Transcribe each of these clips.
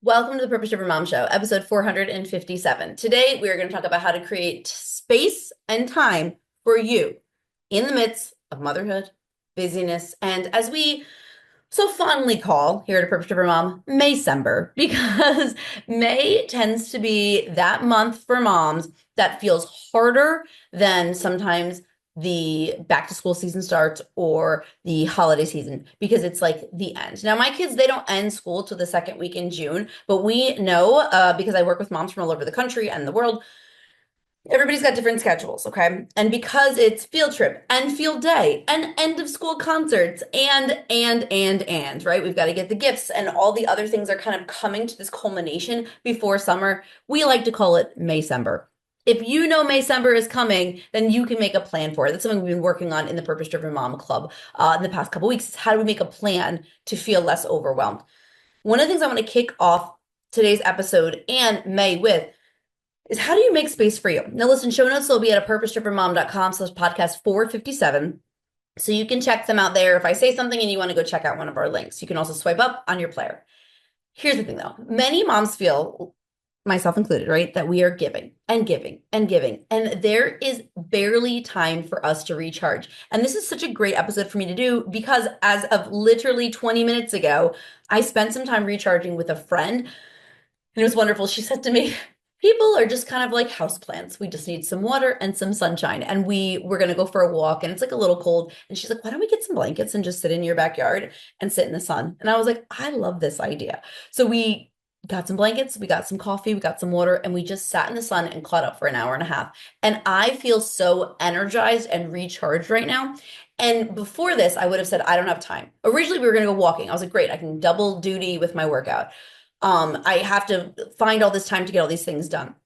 Welcome to the Purpose Driven Mom Show, episode 457. Today, we are going to talk about how to create space and time for you in the midst of motherhood, busyness, and as we so fondly call here at Purpose Driven Mom, Maycember, because May tends to be that month for moms that feels harder than sometimes the back to school season starts or the holiday season because it's like the end. Now, my kids, they don't end school till the second week in June, but we know because I work with moms from all over the country and the world, everybody's got different schedules, okay? And because it's field trip and field day and end of school concerts and, right? We've got to get the gifts and all the other things are kind of coming to this culmination before summer. We like to call it Maycember. If you know Maycember is coming, then you can make a plan for it. That's something we've been working on in the Purpose Driven Mom Club in the past couple weeks. Is how do we make a plan to feel less overwhelmed? One of the things I want to kick off today's episode and May with is how do you make space for you? Now, listen, show notes will be at purposedrivenmom.com/podcast 457. So you can check them out there. If I say something and you want to go check out one of our links, you can also swipe up on your player. Here's the thing though. Many moms feel, myself included, right, that we are giving and giving and giving. And there is barely time for us to recharge. And this is such a great episode for me to do because as of literally 20 minutes ago, I spent some time recharging with a friend. And it was wonderful. She said to me, people are just kind of like houseplants. We just need some water and some sunshine. And we're going to go for a walk and it's like a little cold. And she's like, why don't we get some blankets and just sit in your backyard and sit in the sun? And I was like, I love this idea. So we got some blankets, we got some coffee, we got some water, and we just sat in the sun and caught up for an hour and a half. And I feel so energized and recharged right now. And before this, I would have said, I don't have time. Originally, we were going to go walking. I was like, great, I can double duty with my workout. I have to find all this time to get all these things done.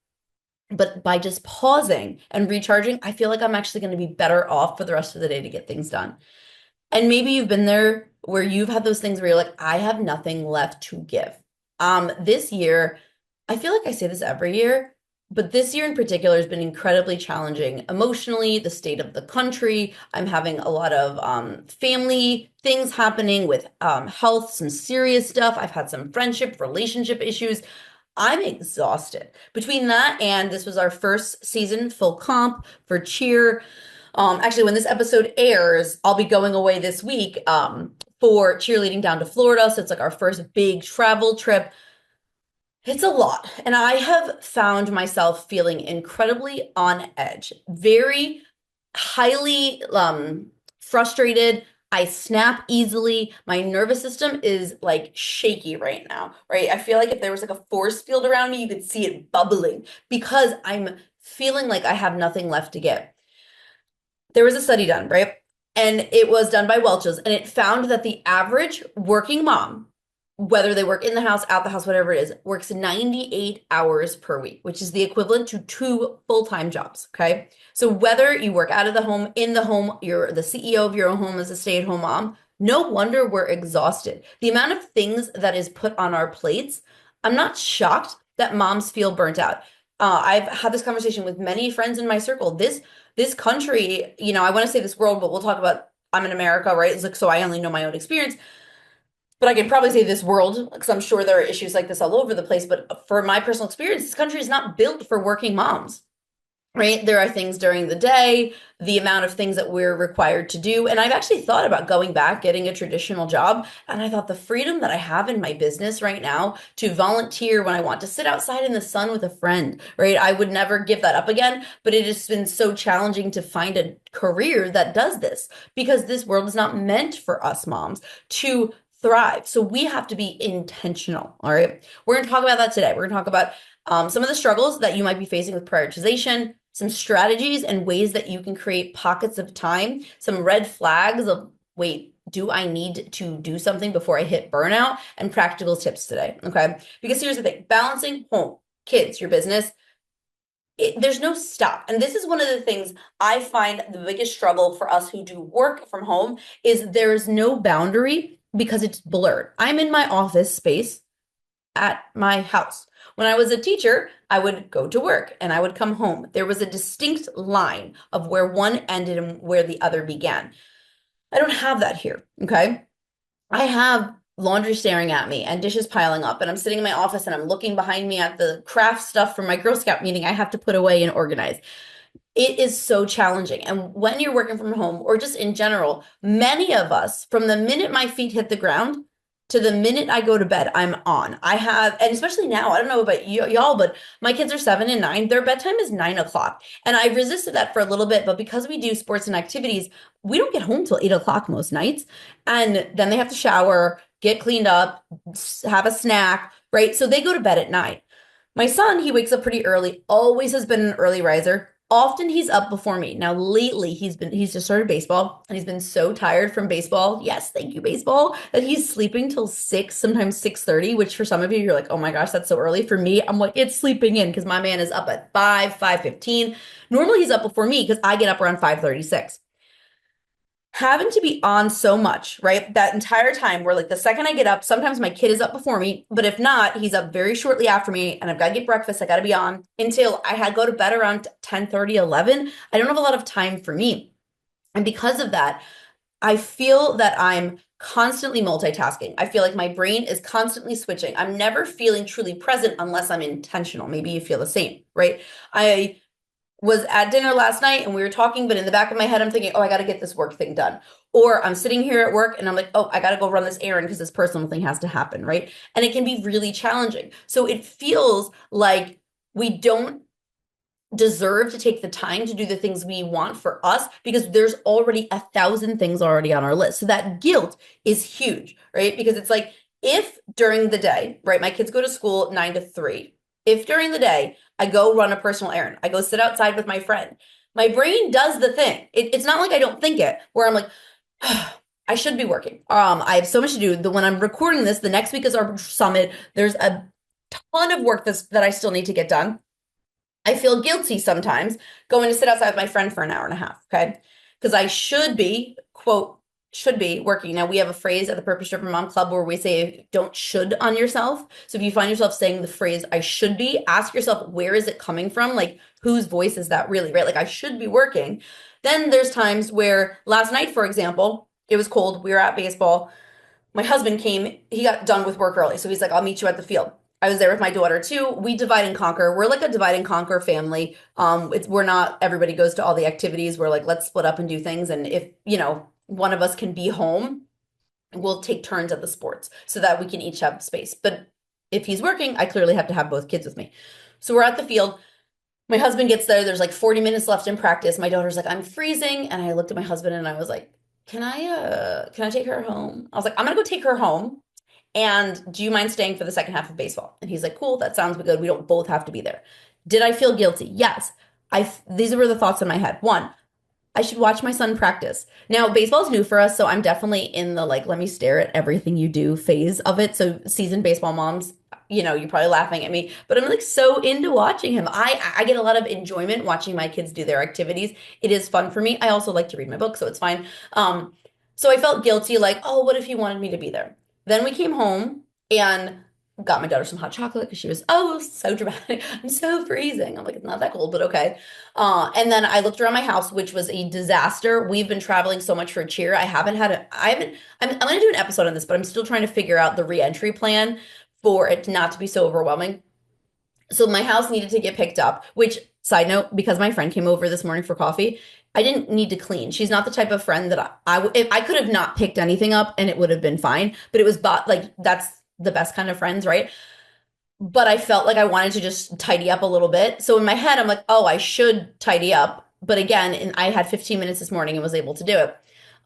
But by just pausing and recharging, I feel like I'm actually going to be better off for the rest of the day to get things done. And maybe you've been there where you've had those things where you're like, I have nothing left to give. This year, I feel like I say this every year, but this year in particular has been incredibly challenging emotionally, the state of the country. I'm having a lot of family things happening with health, some serious stuff. I've had some friendship, relationship issues. I'm exhausted. Between that and this was our first season full comp for cheer. Actually, when this episode airs, I'll be going away this week for cheerleading down to Florida. So it's like our first big travel trip. It's a lot. And I have found myself feeling incredibly on edge, very highly frustrated. I snap easily. My nervous system is like shaky right now, right? I feel like if there was like a force field around me, you could see it bubbling because I'm feeling like I have nothing left to give. There was a study done, right? And it was done by Welch's, and it found that the average working mom, whether they work in the house, out the house, whatever it is, works 98 hours per week, which is the equivalent to 2 full-time jobs, okay? So whether you work out of the home, in the home, you're the CEO of your own home as a stay-at-home mom, no wonder we're exhausted. The amount of things that is put on our plates, I'm not shocked that moms feel burnt out. I've had this conversation with many friends in my circle. This country, I want to say this world, but we'll talk about I'm in America, right? It's like, so I only know my own experience. But I can probably say this world, because I'm sure there are issues like this all over the place. But for my personal experience, this country is not built for working moms, right? There are things during the day, the amount of things that we're required to do. And I've actually thought about going back, getting a traditional job. And I thought the freedom that I have in my business right now to volunteer when I want to sit outside in the sun with a friend, right? I would never give that up again. But it has been so challenging to find a career that does this because this world is not meant for us moms to thrive. So we have to be intentional. All right. We're going to talk about that today. We're going to talk about some of the struggles that you might be facing with prioritization, some strategies and ways that you can create pockets of time, some red flags of, wait, do I need to do something before I hit burnout, and practical tips today. Okay. Because here's the thing, balancing home, kids, your business, there's no stop. And this is one of the things I find the biggest struggle for us who do work from home is there is no boundary because it's blurred. I'm in my office space at my house. When I was a teacher, I would go to work and I would come home. There was a distinct line of where one ended and where the other began. I don't have that here, okay? I have laundry staring at me and dishes piling up, and I'm sitting in my office and I'm looking behind me at the craft stuff from my Girl Scout meeting I have to put away and organize. It is so challenging. And when you're working from home or just in general, many of us, from the minute my feet hit the ground to the minute I go to bed, I'm on. I have, and especially now, I don't know about y'all, but my kids are 7 and 9. Their bedtime is 9 o'clock. And I resisted that for a little bit, but because we do sports and activities, we don't get home till 8 o'clock most nights. And then they have to shower, get cleaned up, have a snack, right? So they go to bed at 9. My son, he wakes up pretty early, always has been an early riser. Often he's up before me. Now lately he's just started baseball and he's been so tired from baseball. Yes, thank you, baseball, that he's sleeping till 6, sometimes 6:30, which for some of you, you're like, oh my gosh, that's so early. For me, I'm like, it's sleeping in because my man is up at 5, 5:15. Normally he's up before me because I get up around 5:36. Having to be on so much, right? That entire time where like the second I get up, sometimes my kid is up before me, but if not, he's up very shortly after me and I've got to get breakfast. I got to be on until I had go to bed around 10:30, 11. I don't have a lot of time for me. And because of that, I feel that I'm constantly multitasking. I feel like my brain is constantly switching. I'm never feeling truly present unless I'm intentional. Maybe you feel the same, right? I was at dinner last night and we were talking, but in the back of my head, I'm thinking, oh, I got to get this work thing done. Or I'm sitting here at work and I'm like, oh, I got to go run this errand because this personal thing has to happen, right? And it can be really challenging. So it feels like we don't deserve to take the time to do the things we want for us because there's already 1,000 things already on our list. So that guilt is huge, right? Because it's like, if during the day, right, my kids go to school 9 to 3. If during the day I go run a personal errand, I go sit outside with my friend, my brain does the thing. It's not like I don't think it, where I'm like, I should be working. I have so much to do. When I'm recording this, the next week is our summit. There's a ton of work that I still need to get done. I feel guilty sometimes going to sit outside with my friend for an hour and a half, okay? Because I should be, quote, should be working. Now, we have a phrase at the Purpose Driven Mom Club where we say, don't should on yourself. So if you find yourself saying the phrase, I should be, ask yourself, where is it coming from? Like, whose voice is that really, right? Like, I should be working. Then there's times where last night, for example, it was cold. We were at baseball. My husband came, he got done with work early. So he's like, I'll meet you at the field. I was there with my daughter too. We divide and conquer. We're like a divide and conquer family. We're not everybody goes to all the activities. We're like, let's split up and do things. And if, one of us can be home, we'll take turns at the sports so that we can each have space. But if he's working, I clearly have to have both kids with me. So we're at the field. My husband gets there. There's like 40 minutes left in practice. My daughter's like, I'm freezing. And I looked at my husband and I was like, can I take her home? I was like, I'm gonna go take her home. And do you mind staying for the second half of baseball? And he's like, cool, that sounds good. We don't both have to be there. Did I feel guilty? Yes. These were the thoughts in my head. One, I should watch my son practice. Now, baseball is new for us, so I'm definitely in the like, let me stare at everything you do phase of it. So, seasoned baseball moms, you're probably laughing at me, but I'm like so into watching him. I get a lot of enjoyment watching my kids do their activities. It is fun for me. I also like to read my book, so it's fine. So I felt guilty, like, oh, what if he wanted me to be there? Then we came home and got my daughter some hot chocolate because she was, oh, so dramatic. I'm so freezing. I'm like, it's not that cold, but okay. And then I looked around my house, which was a disaster. We've been traveling so much for cheer. I'm going to do an episode on this, but I'm still trying to figure out the reentry plan for it not to be so overwhelming. So my house needed to get picked up, which, side note, because my friend came over this morning for coffee, I didn't need to clean. She's not the type of friend that if I could have not picked anything up and it would have been fine, but it was like that's the best kind of friends, right? But I felt like I wanted to just tidy up a little bit. So in my head, I'm like, oh, I should tidy up. But again, and I had 15 minutes this morning and was able to do it.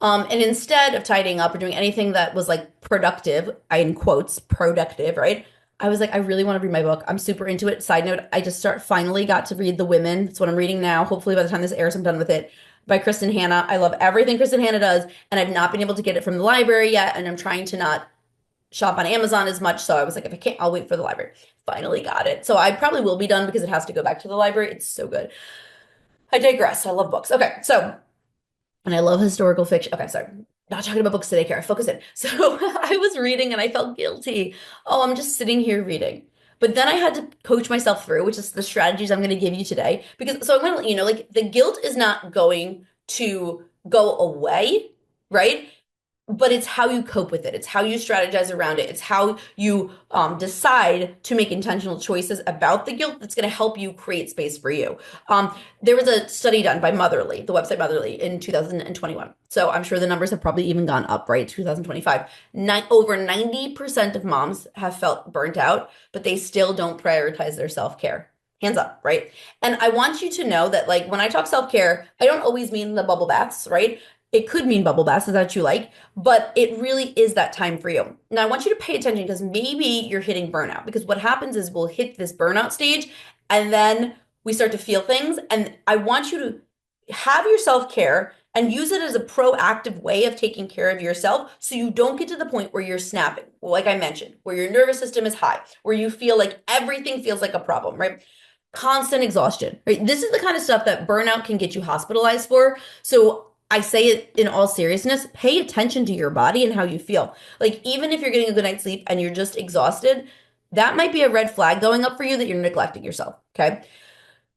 And instead of tidying up or doing anything that was like productive, I in quotes, productive, right? I was like, I really want to read my book. I'm super into it. Side note, I just finally got to read The Women. That's what I'm reading now. Hopefully by the time this airs, I'm done with it. By Kristen Hanna. I love everything Kristen Hanna does, and I've not been able to get it from the library yet, and I'm trying to not shop on Amazon as much. So I was like, if I can't, I'll wait for the library. Finally got it. So I probably will be done because it has to go back to the library. It's so good. I digress. I love books. Okay, so and I love historical fiction. Okay, sorry. Not talking about books today, Cara. Focus in. So I was reading and I felt guilty. Oh, I'm just sitting here reading. But then I had to coach myself through, which is the strategies I'm going to give you today. Because so I'm going to let you know, like the guilt is not going to go away, right? but it's how you cope with it. It's how you strategize around it. It's how you decide to make intentional choices about the guilt that's going to help you create space for you. There was a study done by Motherly, the website Motherly, in 2021. So I'm sure the numbers have probably even gone up, right? 2025. Over 90% of moms have felt burnt out, but they still don't prioritize their self-care. Hands up, right? And I want you to know that, like, when I talk self-care, I don't always mean the bubble baths, right? It could mean bubble baths, is that what you like? But it really is that time for you. Now, I want you to pay attention because maybe you're hitting burnout. Because what happens is we'll hit this burnout stage and then we start to feel things. And I want you to have your self care and use it as a proactive way of taking care of yourself so you don't get to the point where you're snapping, like I mentioned, where your nervous system is high, where you feel like everything feels like a problem, right? Constant exhaustion, right? This is the kind of stuff that burnout can get you hospitalized for. So I say it in all seriousness, pay attention to your body and how you feel. Like, even if you're getting a good night's sleep and you're just exhausted, that might be a red flag going up for you that you're neglecting yourself. Okay.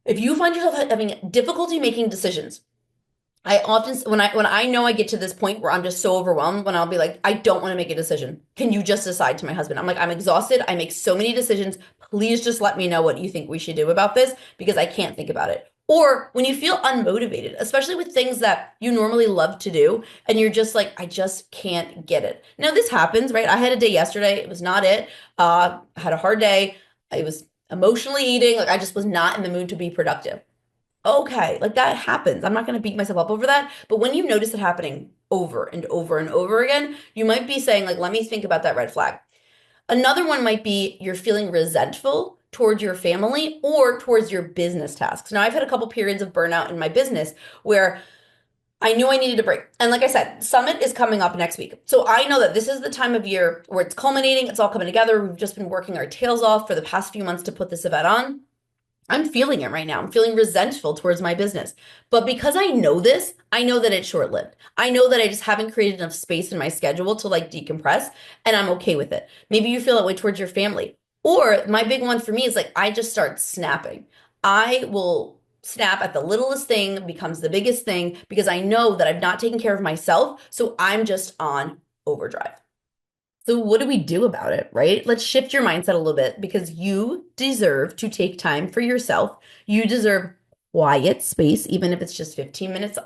If you find yourself having difficulty making decisions, I often, when I know I get to this point where I'm just so overwhelmed, when I'll be like, I don't want to make a decision. Can you just decide? To my husband, I'm like, I'm exhausted. I make so many decisions. Please just let me know what you think we should do about this because I can't think about it. Or when you feel unmotivated, especially with things that you normally love to do, and you're just like, I just can't get it. Now, this happens, right? I had a day yesterday. It was not it. I had a hard day. I was emotionally eating. Like, I just was not in the mood to be productive. Okay, like that happens. I'm not going to beat myself up over that. But when you notice it happening over and over and over again, you might be saying, like, let me think about that red flag. Another one might be you're feeling resentful towards your family or towards your business tasks. Now, I've had a couple periods of burnout in my business where I knew I needed a break. And like I said, Summit is coming up next week. So I know that this is the time of year where it's culminating, it's all coming together. We've just been working our tails off for the past few months to put this event on. I'm feeling it right now. I'm feeling resentful towards my business. But because I know this, I know that it's short-lived. I know that I just haven't created enough space in my schedule to like decompress, and I'm okay with it. Maybe you feel that way towards your family. Or my big one for me is like I just start snapping. I will snap at the littlest thing becomes the biggest thing because I know that I've not taken care of myself, so I'm just on overdrive. So what do we do about it, right? Let's shift your mindset a little bit because you deserve to take time for yourself. You deserve quiet space, even if it's just 15 minutes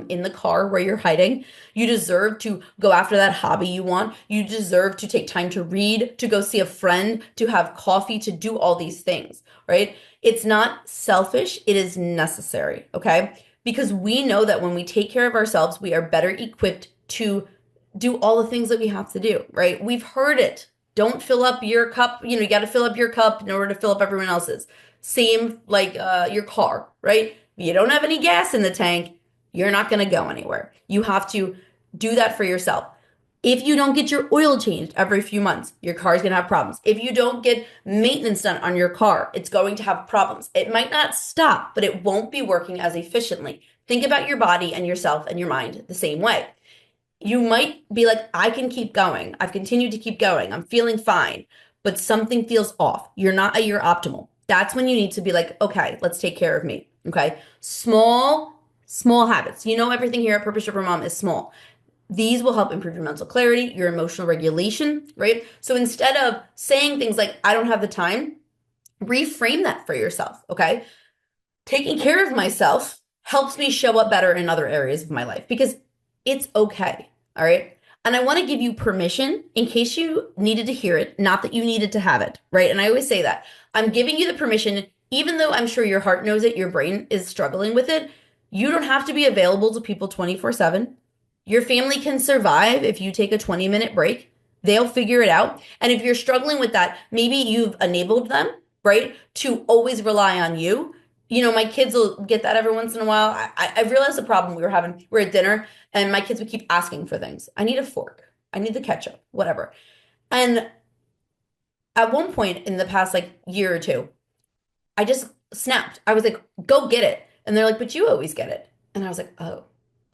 in the car where you're hiding. You deserve to go after that hobby you want. You deserve to take time to read, to go see a friend, to have coffee, to do all these things, right? It's not selfish, it is necessary, okay? Because we know that when we take care of ourselves, we are better equipped to do all the things that we have to do, right? We've heard it. Don't fill up your cup. You got to fill up your cup in order to fill up everyone else's. Same like your car, right? If you don't have any gas in the tank, you're not going to go anywhere. You have to do that for yourself. If you don't get your oil changed every few months, your car's going to have problems. If you don't get maintenance done on your car, it's going to have problems. It might not stop, but it won't be working as efficiently. Think about your body and yourself and your mind the same way. You might be like, I can keep going. I've continued to keep going. I'm feeling fine, but something feels off. You're not at your optimal. That's when you need to be like, okay, let's take care of me. Okay. Small habits. Everything here at Purpose Driven Mom is small. These will help improve your mental clarity, your emotional regulation, right? So instead of saying things like, I don't have the time, reframe that for yourself. Okay. Taking care of myself helps me show up better in other areas of my life because it's okay. All right. And I want to give you permission in case you needed to hear it, not that you needed to have it. Right. And I always say that I'm giving you the permission, even though I'm sure your heart knows it, your brain is struggling with it. You don't have to be available to people 24/7. Your family can survive if you take a 20-minute break. They'll figure it out. And if you're struggling with that, maybe you've enabled them, right, to always rely on you. My kids will get that every once in a while. I realized the problem we were having. We're at dinner and my kids would keep asking for things. I need a fork. I need the ketchup, whatever. And at one point in the past like year or two, I just snapped. I was like, go get it. And they're like, but you always get it. And I was like, oh,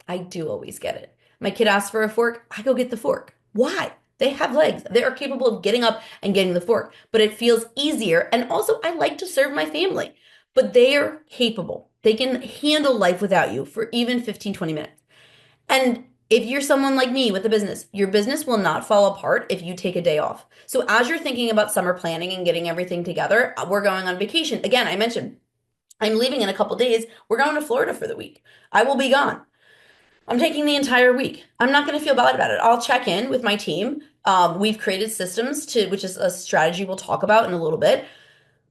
I do always get it. My kid asks for a fork. I go get the fork. Why? They have legs. They are capable of getting up and getting the fork, but it feels easier. And also, I like to serve my family, but they are capable. They can handle life without you for even 15, 20 minutes. And If you're someone like me with a business, your business will not fall apart if you take a day off. So as you're thinking about summer planning and getting everything together, we're going on vacation. Again, I mentioned I'm leaving in a couple days. We're going to Florida for the week. I will be gone. I'm taking the entire week. I'm not going to feel bad about it. I'll check in with my team. We've created systems which is a strategy we'll talk about in a little bit.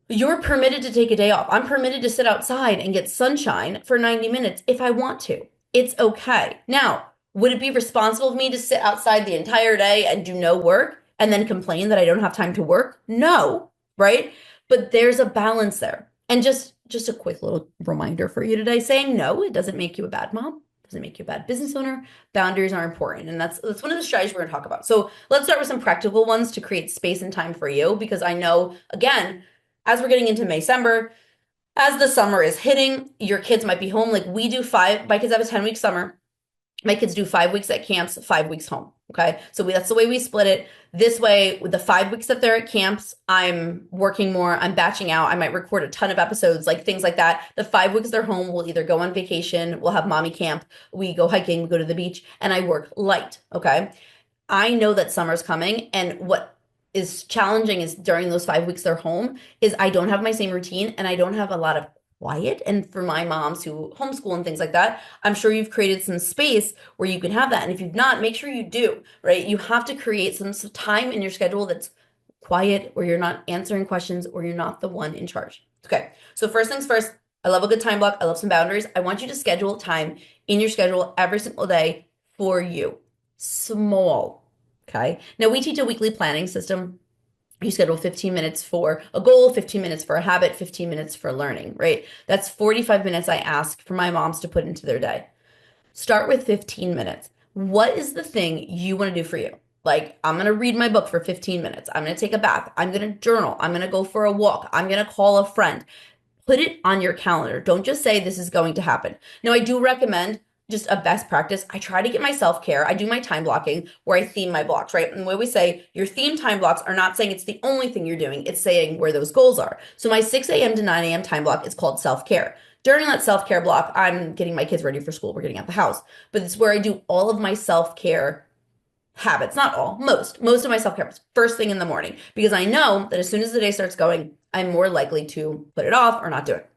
You're permitted to take a day off. I'm permitted to sit outside and get sunshine for 90 minutes if I want to. It's okay. Now, would it be responsible of me to sit outside the entire day and do no work and then complain that I don't have time to work? No, right? But there's a balance there. And just a quick little reminder for you today, saying no, it doesn't make you a bad mom. It doesn't make you a bad business owner. Boundaries are important. And that's one of the strategies we're going to talk about. So let's start with some practical ones to create space and time for you, because I know, again, as we're getting into May-December, as the summer is hitting, your kids might be home. Like we do my kids have a 10-week summer. My kids do 5 weeks at camps, 5 weeks home. Okay. So that's the way we split it. This way, with the 5 weeks that they're at camps, I'm working more, I'm batching out. I might record a ton of episodes, like things like that. The 5 weeks they're home, we'll either go on vacation, we'll have mommy camp, we go hiking, we go to the beach, and I work light. Okay. I know that summer's coming, and what is challenging is during those 5 weeks they're home is I don't have my same routine and I don't have a lot of quiet. And for my moms who homeschool and things like that, I'm sure you've created some space where you can have that. And if you've not, make sure you do, right? You have to create some time in your schedule that's quiet, where you're not answering questions, or you're not the one in charge. Okay. So first things first, I love a good time block. I love some boundaries. I want you to schedule time in your schedule every single day for you. Small. Okay. Now we teach a weekly planning system. You schedule 15 minutes for a goal, 15 minutes for a habit, 15 minutes for learning, right? That's 45 minutes I ask for my moms to put into their day. Start with 15 minutes. What is the thing you want to do for you? Like, I'm going to read my book for 15 minutes. I'm going to take a bath. I'm going to journal. I'm going to go for a walk. I'm going to call a friend. Put it on your calendar. Don't just say this is going to happen. Now, I do recommend just a best practice. I try to get my self-care. I do my time blocking where I theme my blocks, right? And what we say, your theme time blocks are not saying it's the only thing you're doing. It's saying where those goals are. So my 6 a.m. to 9 a.m. time block is called self-care. During that self-care block, I'm getting my kids ready for school. We're getting out the house. But it's where I do all of my self-care habits. Not all, most of my self-care habits first thing in the morning, because I know that as soon as the day starts going, I'm more likely to put it off or not do it.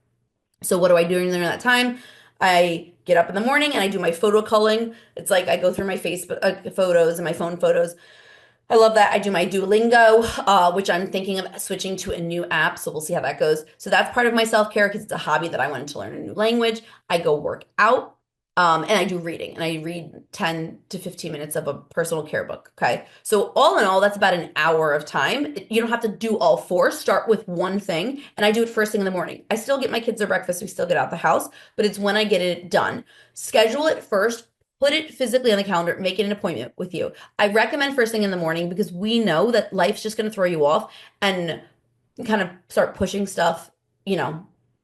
So what do I do during that time? I get up in the morning and I do my photo culling. It's like I go through my Facebook photos and my phone photos. I love that. I do my Duolingo, which I'm thinking of switching to a new app. So we'll see how that goes. So that's part of my self-care because it's a hobby that I wanted to learn a new language. I go work out. And I do reading, and I read 10 to 15 minutes of a personal care book. Okay. So all in all, that's about an hour of time. You don't have to do all four. Start with one thing. And I do it first thing in the morning. I still get my kids their breakfast. We still get out the house, but it's when I get it done. Schedule it first. Put it physically on the calendar. Make it an appointment with you. I recommend first thing in the morning because we know that life's just going to throw you off and kind of start pushing stuff,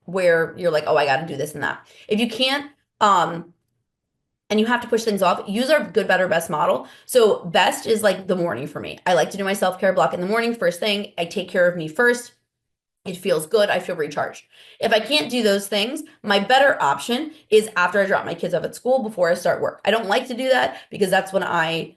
where you're like, oh, I got to do this and that. If you can't, and you have to push things off, use our good, better, best model. So best is like the morning for me. I like to do my self-care block in the morning. First thing, I take care of me first. It feels good. I feel recharged. If I can't do those things, my better option is after I drop my kids off at school before I start work. I don't like to do that because that's when I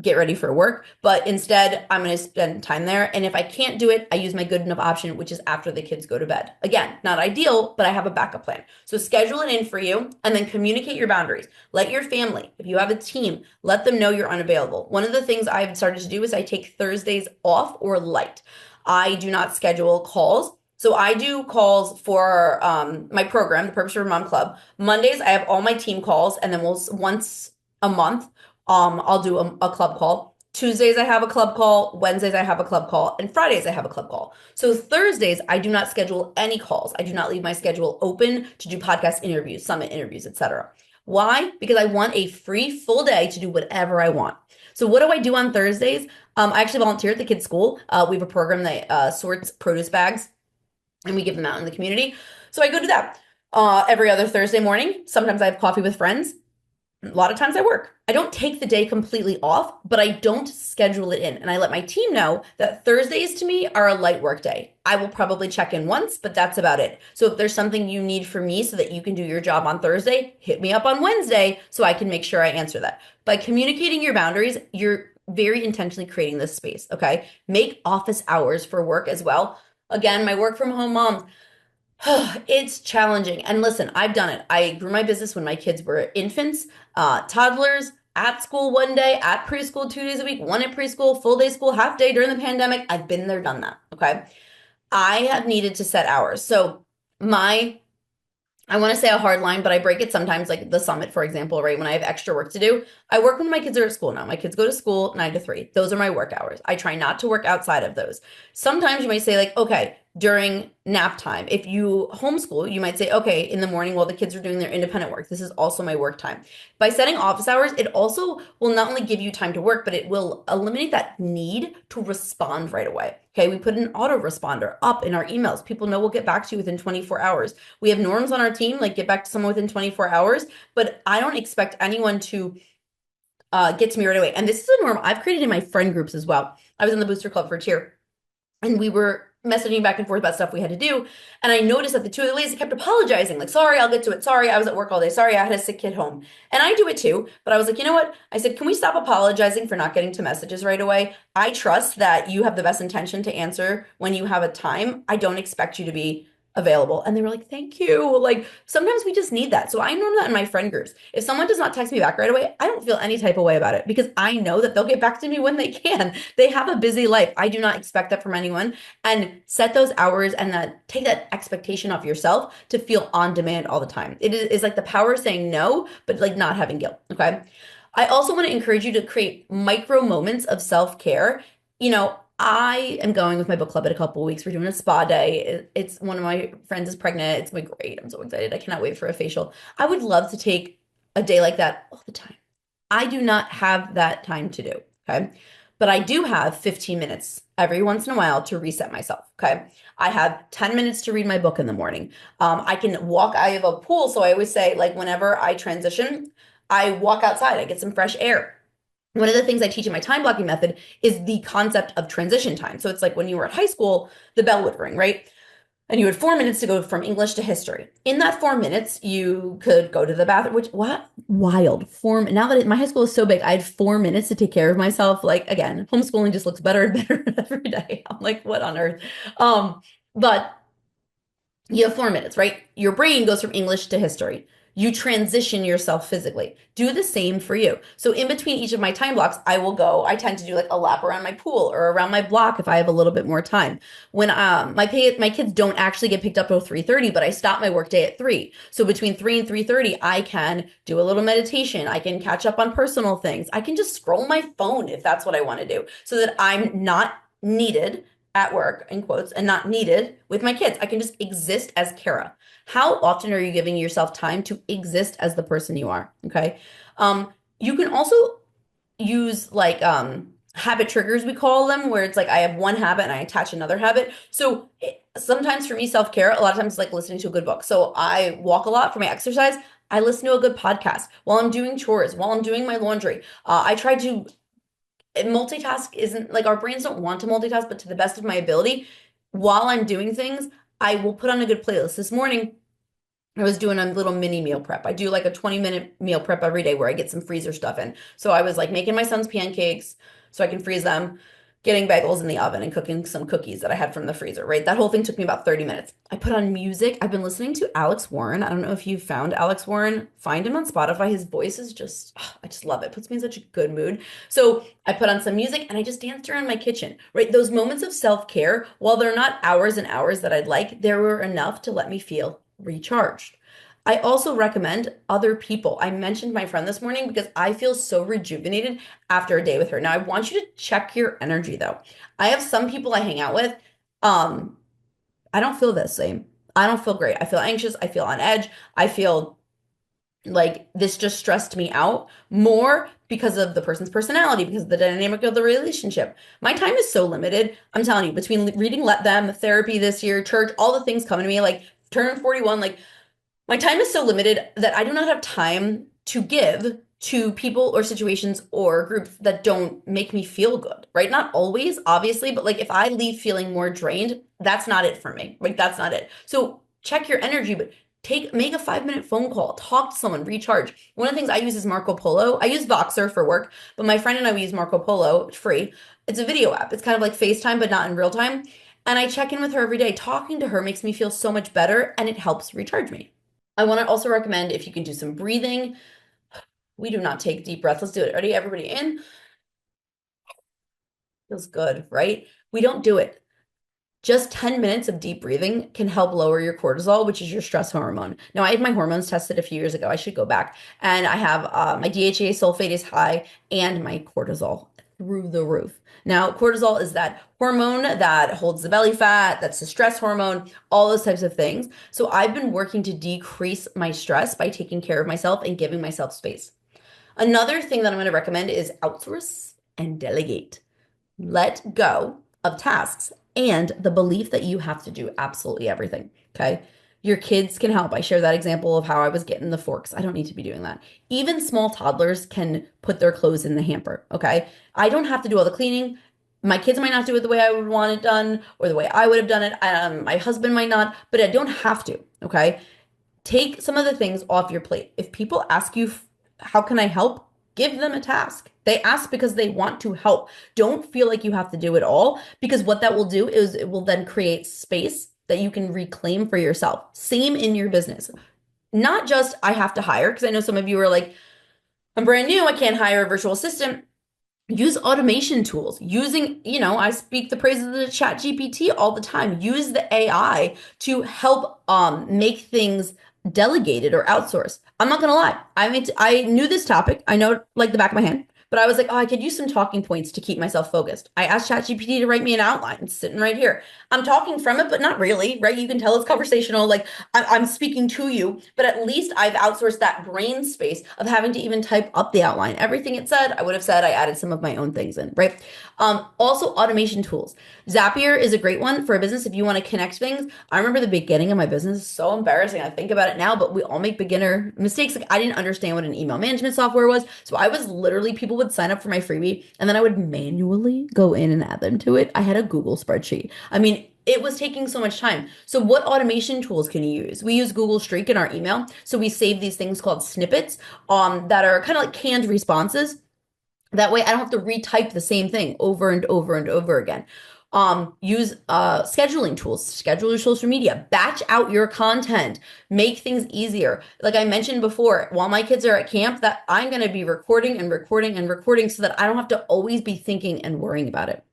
get ready for work. But instead, I'm going to spend time there. And if I can't do it, I use my good enough option, which is after the kids go to bed. Again, not ideal, but I have a backup plan. So schedule it in for you and then communicate your boundaries. Let your family, if you have a team, let them know you're unavailable. One of the things I've started to do is I take Thursdays off or light. I do not schedule calls. So I do calls for my program, the Purpose for Mom Club. Mondays, I have all my team calls, and then once a month, I'll do a club call. Tuesdays, I have a club call. Wednesdays, I have a club call. And Fridays, I have a club call. So Thursdays, I do not schedule any calls. I do not leave my schedule open to do podcast interviews, summit interviews, etc. Why? Because I want a free full day to do whatever I want. So what do I do on Thursdays? I actually volunteer at the kids' school. We have a program that sorts produce bags, and we give them out in the community. So I go do that every other Thursday morning. Sometimes I have coffee with friends. a lot of times I work. I don't take the day completely off, but I don't schedule it in. And I let my team know that Thursdays to me are a light work day. I will probably check in once, but that's about it. So if there's something you need from me so that you can do your job on Thursday, hit me up on Wednesday so I can make sure I answer that. By communicating your boundaries, you're very intentionally creating this space, okay? Make office hours for work as well. Again, my work from home moms, it's challenging. And listen, I've done it. I grew my business when my kids were infants, toddlers, at school one day, at preschool 2 days a week, one at preschool, full day school, half day during the pandemic. I've been there, done that. Okay. I have needed to set hours. So my I want to say a hard line, but I break it sometimes, like the summit, for example, right? When I have extra work to do, I work when my kids are at school now. My kids go to school 9 to 3. Those are my work hours. I try not to work outside of those. Sometimes you might say, like, okay, during nap time, if you homeschool, you might say, okay, in the morning while the kids are doing their independent work, this is also my work time. By setting office hours, it also will not only give you time to work, but it will eliminate that need to respond right away. Okay, we put an autoresponder up in our emails. People know we'll get back to you within 24 hours. We have norms on our team, like get back to someone within 24 hours, but I don't expect anyone to get to me right away. And this is a norm I've created in my friend groups as well. I was in the booster club for cheer, and we were messaging back and forth about stuff we had to do. And I noticed that the two of the ladies kept apologizing, like, sorry, I'll get to it. Sorry, I was at work all day. Sorry, I had a sick kid home. And I do it too. But I was like, you know what? I said, can we stop apologizing for not getting to messages right away? I trust that you have the best intention to answer when you have a time. I don't expect you to be available. And they were like, thank you. Like sometimes we just need that. So I norm that in my friend groups. If someone does not text me back right away, I don't feel any type of way about it because I know that they'll get back to me when they can. They have a busy life. I do not expect that from anyone. And set those hours and that take that expectation off yourself to feel on demand all the time. It is like the power of saying no, but like not having guilt. Okay. I also want to encourage you to create micro moments of self-care. I am going with my book club in a couple of weeks. We're doing a spa day. It's one of my friends is pregnant. It's my great. I'm so excited. I cannot wait for a facial. I would love to take a day like that all the time. I do not have that time to do. Okay. But I do have 15 minutes every once in a while to reset myself. Okay. I have 10 minutes to read my book in the morning. I can walk. I have a pool. So I always say, like, whenever I transition, I walk outside, I get some fresh air. One of the things I teach in my time blocking method is the concept of transition time. So it's like when you were at high school, the bell would ring, right? And you had 4 minutes to go from English to history. In that 4 minutes, you could go to the bathroom, which what wild form. Now that my high school is so big, I had 4 minutes to take care of myself. Like again, homeschooling just looks better and better every day. I'm like, what on earth? But you have 4 minutes, right? Your brain goes from English to history. You transition yourself physically. Do the same for you. So in between each of my time blocks, I tend to do like a lap around my pool or around my block if I have a little bit more time. When my kids don't actually get picked up till 3:30, but I stop my work day at 3. So between 3 and 3:30, I can do a little meditation. I can catch up on personal things. I can just scroll my phone if that's what I want to do so that I'm not needed at work, in quotes, and not needed with my kids. I can just exist as Cara. How often are you giving yourself time to exist as the person you are? Okay. You can also use like habit triggers, we call them, where it's like I have one habit and I attach another habit. So sometimes for me, self-care, a lot of times it's like listening to a good book. So I walk a lot for my exercise. I listen to a good podcast while I'm doing chores, while I'm doing my laundry. I try to multitask isn't like our brains don't want to multitask, but to the best of my ability, while I'm doing things, I will put on a good playlist. This morning, I was doing a little mini meal prep. I do like a 20-minute meal prep every day where I get some freezer stuff in. So I was like making my son's pancakes so I can freeze them, getting bagels in the oven and cooking some cookies that I had from the freezer, right? That whole thing took me about 30 minutes. I put on music. I've been listening to Alex Warren. I don't know if you found Alex Warren. Find him on Spotify. His voice is just, I just love it. Puts me in such a good mood. So I put on some music and I just danced around my kitchen, right? Those moments of self-care, while they're not hours and hours that I'd like, there were enough to let me feel recharged. I also recommend other people. I mentioned my friend this morning because I feel so rejuvenated after a day with her. Now, I want you to check your energy though. I have some people I hang out with. Um, I don't feel the same. I don't feel great. I feel anxious. I feel on edge. I feel like this just stressed me out more because of the person's personality, because of the dynamic of the relationship. My time is so limited. I'm telling you, between reading Let Them, therapy this year, church, all the things coming to me, like turn 41, like my time is so limited that I do not have time to give to people or situations or groups that don't make me feel good, right? Not always, obviously, but like if I leave feeling more drained, that's not it for me. Like that's not it. So check your energy, but make a 5 minute phone call, talk to someone, recharge. One of the things I use is Marco Polo. I use Voxer for work, but my friend and I we use Marco Polo. It's free. It's a video app. It's kind of like FaceTime, but not in real time. And I check in with her every day. Talking to her makes me feel so much better and it helps recharge me. I want to also recommend if you can do some breathing. We do not take deep breaths. Let's do it. Ready? Everybody in. Feels good, right? We don't do it. Just 10 minutes of deep breathing can help lower your cortisol, which is your stress hormone. Now, I had my hormones tested a few years ago. I should go back. And I have my DHEA sulfate is high and my cortisol through the roof. Now, cortisol is that hormone that holds the belly fat, that's the stress hormone, all those types of things. So I've been working to decrease my stress by taking care of myself and giving myself space. Another thing that I'm going to recommend is outsource and delegate. Let go of tasks and the belief that you have to do absolutely everything. Okay. Your kids can help. I share that example of how I was getting the forks. I don't need to be doing that. Even small toddlers can put their clothes in the hamper. Okay. I don't have to do all the cleaning. My kids might not do it the way I would want it done or the way I would have done it. My husband might not, but I don't have to. Okay. Take some of the things off your plate. If people ask you, how can I help? Give them a task. They ask because they want to help. Don't feel like you have to do it all because what that will do is it will then create space that you can reclaim for yourself. Same in your business. Not just I have to hire, because I know some of you are like, I'm brand new, I can't hire a virtual assistant. Use automation tools. I speak the praises of the chat GPT all the time. Use the AI to help make things delegated or outsourced. I'm not gonna lie. I knew this topic. I know it like the back of my hand, but I was like, oh, I could use some talking points to keep myself focused. I asked ChatGPT to write me an outline. It's sitting right here. I'm talking from it, but not really, right? You can tell it's conversational. Like I'm speaking to you, but at least I've outsourced that brain space of having to even type up the outline. Everything it said, I would have said I added some of my own things in, right? Also automation tools. Zapier is a great one for a business if you want to connect things. I remember the beginning of my business, so embarrassing. I think about it now, but we all make beginner mistakes. Like I didn't understand what an email management software was. So I was literally, people would sign up for my freebie and then I would manually go in and add them to it. I had a Google spreadsheet. I mean, it was taking so much time. So what automation tools can you use? We use Google Streak in our email. So we save these things called snippets that are kind of like canned responses. That way I don't have to retype the same thing over and over and over again. Use scheduling tools, schedule your social media, batch out your content, make things easier. Like I mentioned before, while my kids are at camp, that I'm going to be recording and recording and recording so that I don't have to always be thinking and worrying about it.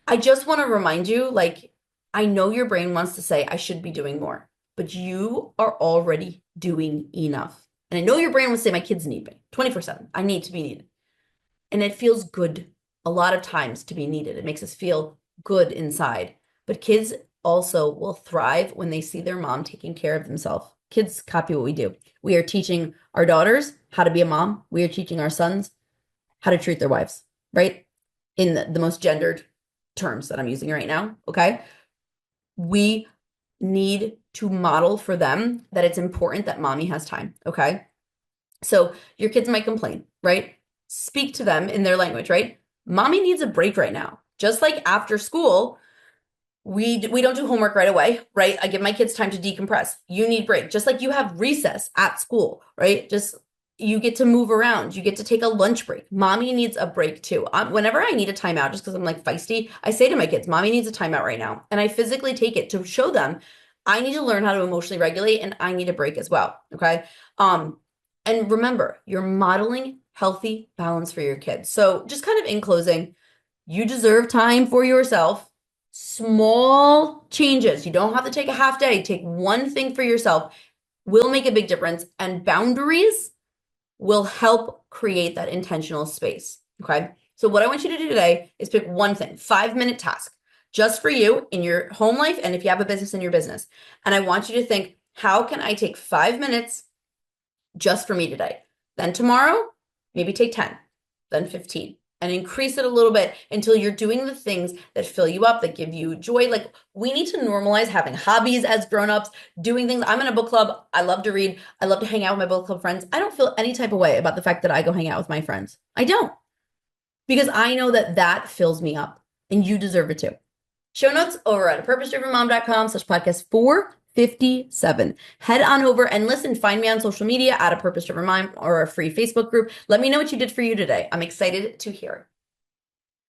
I just want to remind you, like, I know your brain wants to say, I should be doing more, but you are already doing enough. And I know your brain wants to say, my kids need me 24/7. I need to be needed. And it feels good a lot of times to be needed. It makes us feel good inside. But kids also will thrive when they see their mom taking care of themselves. Kids copy what we do. We are teaching our daughters how to be a mom. We are teaching our sons how to treat their wives, right? In the most gendered terms that I'm using right now, okay? We need to model for them that it's important that mommy has time, okay? So your kids might complain, right? Speak to them in their language, right? Mommy needs a break right now. Just like after school, we don't do homework right away, right? I give my kids time to decompress. You need break. Just like you have recess at school, right? Just you get to move around. You get to take a lunch break. Mommy needs a break too. Whenever I need a timeout, just because I'm like feisty, I say to my kids, mommy needs a timeout right now. And I physically take it to show them I need to learn how to emotionally regulate and I need a break as well. Okay. And remember, you're modeling healthy balance for your kids. So just kind of in closing, you deserve time for yourself. Small changes. You don't have to take a half day. Take one thing for yourself will make a big difference. And boundaries will help create that intentional space. Okay. So what I want you to do today is pick one thing, 5 minute task just for you in your home life. And if you have a business in your business, and I want you to think, how can I take 5 minutes just for me today? Then tomorrow, maybe take 10, then 15. and increase it a little bit until you're doing the things that fill you up, that give you joy. Like, we need to normalize having hobbies as grown-ups, doing things. I'm in a book club. I love to read. I love to hang out with my book club friends. I don't feel any type of way about the fact that I go hang out with my friends. I don't, because I know that that fills me up, and you deserve it too. Show notes over at purposedrivenmom.com/podcast 457. Head on over and listen. Find me on social media at a purpose driven mom or a free Facebook group. Let me know what you did for you today. I'm excited to hear.